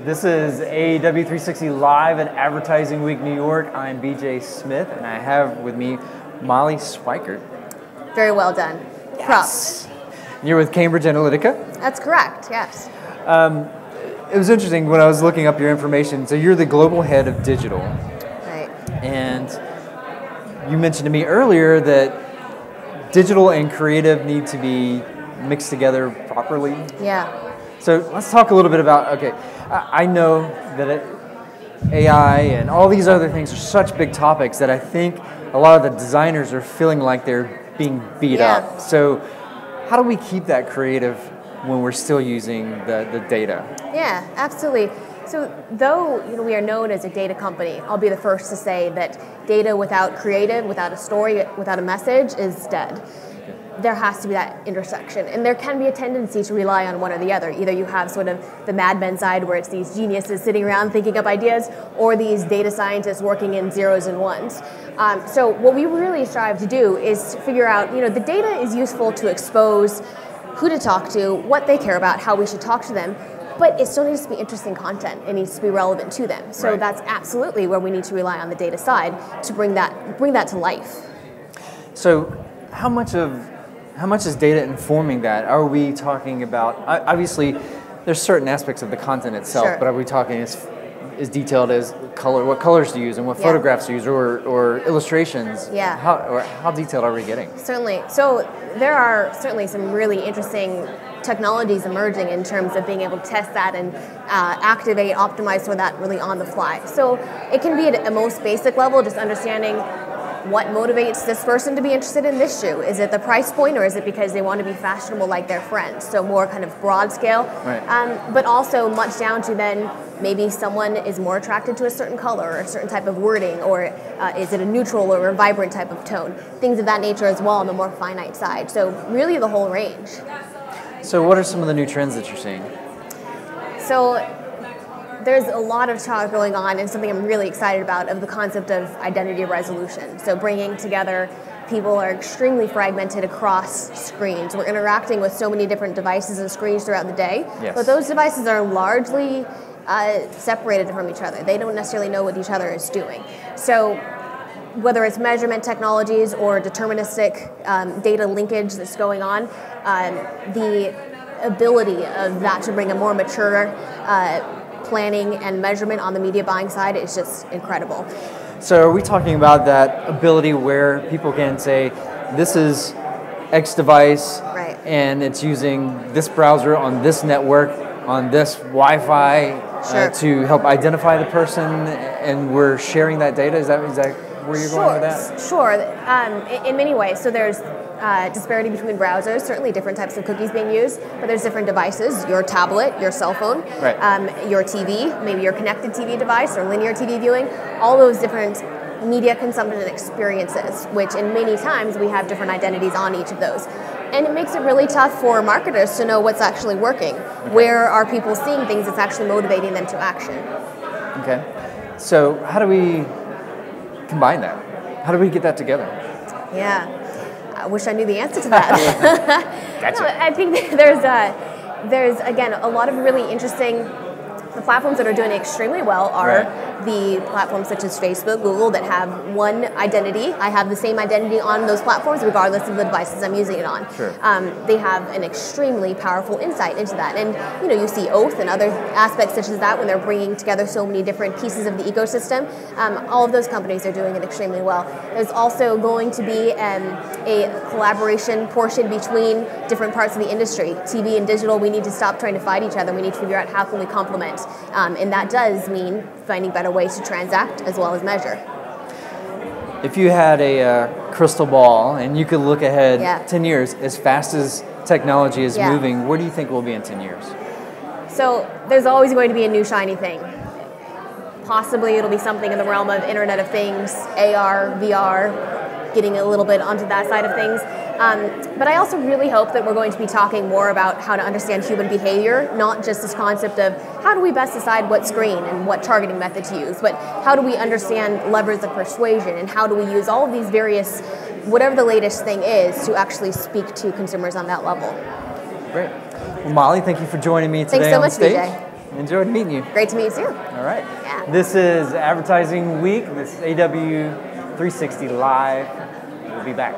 This is AEW 360 Live at Advertising Week New York. I'm BJ Smith, and I have with me Molly Scheickert. Very well done. Yes. Props. You're with Cambridge Analytica? That's correct, yes. It was interesting when I was looking up your information. So you're the global head of digital. Right. And you mentioned to me earlier that digital and creative need to be mixed together properly. Yeah. So let's talk a little bit about, okay, I know that AI and all these other things are such big topics that I think a lot of the designers are feeling like they're being beat up. So how do we keep that creative when we're still using the data? Yeah, absolutely. So though we are known as a data company, I'll be the first to say that data without creative, without a story, without a message is dead. There has to be that intersection, and there can be a tendency to rely on one or the other. Either you have sort of the Mad Men side where it's these geniuses sitting around thinking up ideas, or these data scientists working in zeros and ones. So what we really strive to do is figure out, the data is useful to expose who to talk to, what they care about, how we should talk to them, but it still needs to be interesting content. It needs to be relevant to them. So That's absolutely where we need to rely on the data side to bring that to life. So how much is data informing that? Are we talking about, obviously, there's certain aspects of the content itself, but are we talking as detailed as color, what colors to use and what photographs to use or illustrations? Yeah. How detailed are we getting? Certainly. So there are certainly some really interesting technologies emerging in terms of being able to test that and activate, optimize for that really on the fly. So it can be at a most basic level, just understanding what motivates this person to be interested in this shoe. Is it the price point, or is it because they want to be fashionable like their friends? So more kind of broad scale, but also much down to then maybe someone is more attracted to a certain color or a certain type of wording, or is it a neutral or a vibrant type of tone? Things of that nature as well on the more finite side. So really the whole range. So what are some of the new trends that you're seeing? So there's a lot of talk going on, and something I'm really excited about, of the concept of identity resolution. So bringing together, people are extremely fragmented across screens. We're interacting with so many different devices and screens throughout the day, but those devices are largely separated from each other. They don't necessarily know what each other is doing. So whether it's measurement technologies or deterministic data linkage that's going on, the ability of that to bring a more mature planning and measurement on the media buying side is just incredible. So are we talking about that ability where people can say, this is X device, and it's using this browser on this network, on this Wi-Fi to help identify the person, and we're sharing that data? Is that where you're going with that? Sure. In many ways. So there's disparity between browsers, certainly different types of cookies being used, but there's different devices, your tablet, your cell phone, your TV, maybe your connected TV device or linear TV viewing, all those different media consumption experiences, which in many times we have different identities on each of those. And it makes it really tough for marketers to know what's actually working. Where are people seeing things that's actually motivating them to action? Okay. So how do we combine that? How do we get that together? Yeah. I wish I knew the answer to that. Gotcha. No, I think there's again a lot of really interesting. The platforms that are doing extremely well are the platforms such as Facebook, Google, that have one identity. I have the same identity on those platforms regardless of the devices I'm using it on. They have an extremely powerful insight into that. And you see Oath and other aspects such as that when they're bringing together so many different pieces of the ecosystem. All of those companies are doing it extremely well. There's also going to be a collaboration portion between different parts of the industry. TV and digital, we need to stop trying to fight each other. We need to figure out how can we complement. And that does mean finding better ways to transact as well as measure. If you had a crystal ball and you could look ahead 10 years, as fast as technology is moving, where do you think we'll be in 10 years? So there's always going to be a new shiny thing. Possibly it'll be something in the realm of Internet of Things, AR, VR, getting a little bit onto that side of things. But I also really hope that we're going to be talking more about how to understand human behavior, not just this concept of how do we best decide what screen and what targeting method to use, but how do we understand levers of persuasion and how do we use all of these various, whatever the latest thing is, to actually speak to consumers on that level. Great. Well, Molly, thank you for joining me today on stage. Thanks so much, BJ. Enjoyed meeting you. Great to meet you too. All right. Yeah. This is Advertising Week. This is AW 360 Live. We'll be back.